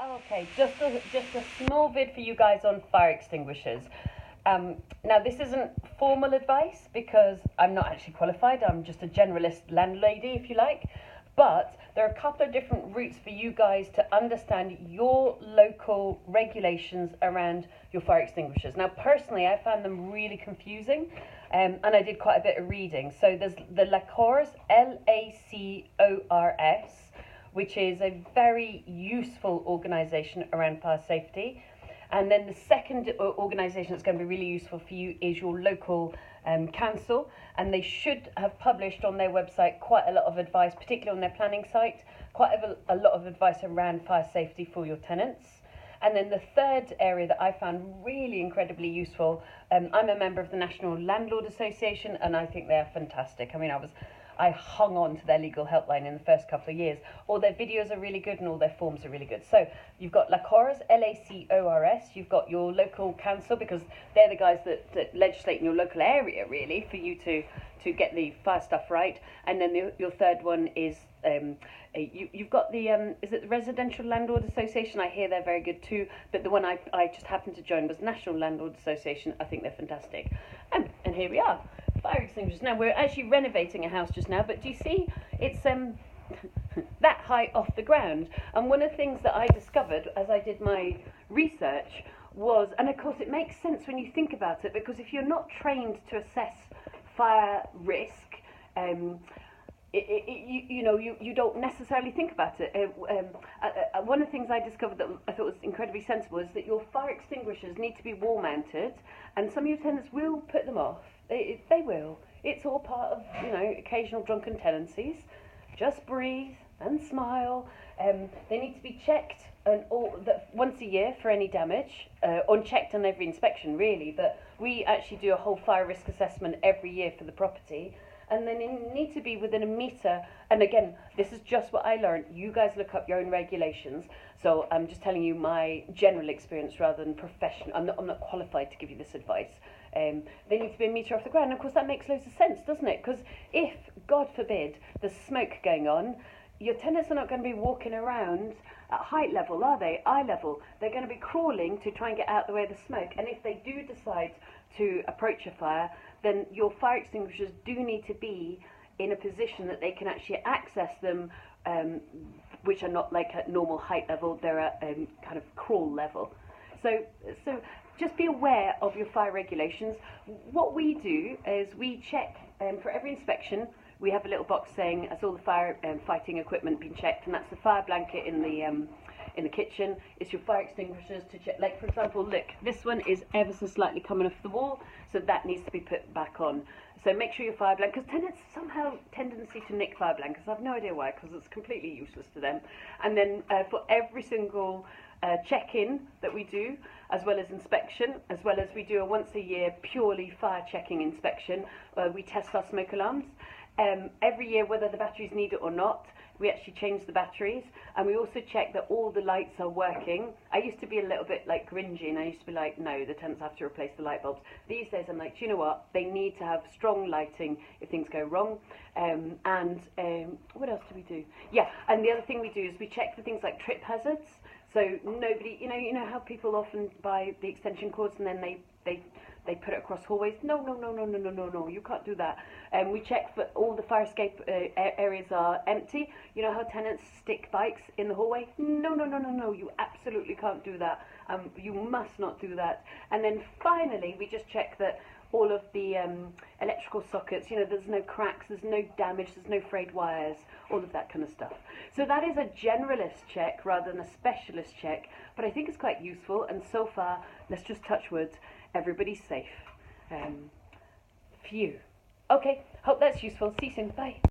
Okay, just a small vid for you guys on fire extinguishers. Now, this isn't formal advice because I'm not actually qualified. I'm just a generalist landlady, if you like. But there are a couple of different routes for you guys to understand your local regulations around your fire extinguishers. Now, personally, I found them really confusing, and I did quite a bit of reading. So there's the LACORS, LACORS, which is a very useful organisation around fire safety. And then the second organisation that's going to be really useful for you is your local council, and they should have published on their website quite a lot of advice, particularly on their planning site, quite a lot of advice around fire safety for your tenants. And then the third area that I found really incredibly useful, I'm a member of the National Landlord Association, and I think they're fantastic. I mean, I hung on to their legal helpline in the first couple of years. All their videos are really good and all their forms are really good. So you've got LACORS, LACORS, you've got your local council, because they're the guys that legislate in your local area, really, for you to get the fire stuff right. And then your third one is, you've got the, is it the Residential Landlord Association? I hear they're very good too, but the one I just happened to join was National Landlord Association. I think they're fantastic. And here we are. Fire extinguishers. Now, we're actually renovating a house just now, but do you see it's that high off the ground? And one of the things that I discovered as I did my research was, and of course it makes sense when you think about it, because if you're not trained to assess fire risk, you don't necessarily think about it. One of the things I discovered that I thought was incredibly sensible is that your fire extinguishers need to be wall mounted, and some of your tenants will put them off. They will. It's all part of, occasional drunken tendencies. Just breathe and smile. They need to be checked once a year for any damage, unchecked on every inspection, really. But we actually do a whole fire risk assessment every year for the property. And then they need to be within a metre. And again, this is just what I learned. You guys look up your own regulations. So I'm just telling you my general experience rather than professional. I'm not qualified to give you this advice. They need to be a metre off the ground. And of course, that makes loads of sense, doesn't it? Because if, God forbid, there's smoke going on, your tenants are not going to be walking around at height level, are they? Eye level. They're going to be crawling to try and get out the way of the smoke. And if they do decide to approach a fire, then your fire extinguishers do need to be in a position that they can actually access them, which are not like at normal height level, they're at kind of crawl level. So just be aware of your fire regulations. What we do is we check for every inspection. We have a little box saying, has all the fire fighting equipment been checked? And that's the fire blanket in the kitchen. It's your fire extinguishers to check. Like, for example, look, this one is ever so slightly coming off the wall, so that needs to be put back on. So make sure your fire blanket, because tenants somehow tendency to nick fire blankets. I have no idea why, because it's completely useless to them. And then for every single check-in that we do, as well as inspection, as well as we do a once a year purely fire checking inspection, we test our smoke alarms. Every year, whether the batteries need it or not, we actually change the batteries, and we also check that all the lights are working. I used to be a little bit like gringy, and I used to be like, no, the tenants have to replace the light bulbs. These days I'm like, do you know what? They need to have strong lighting if things go wrong. What else do we do? Yeah, and the other thing we do is we check for things like trip hazards. So nobody, you know how people often buy the extension cords and then they put it across hallways. No, you can't do that. We check for all the fire escape areas are empty. You know how tenants stick bikes in the hallway? No, you absolutely can't do that. You must not do that. And then finally, we just check that all of the electrical sockets, there's no cracks, there's no damage, there's no frayed wires, all of that kind of stuff. So that is a generalist check rather than a specialist check, but I think it's quite useful, and so far, let's just touch wood, everybody's safe. Phew. Okay, hope that's useful. See you soon. Bye.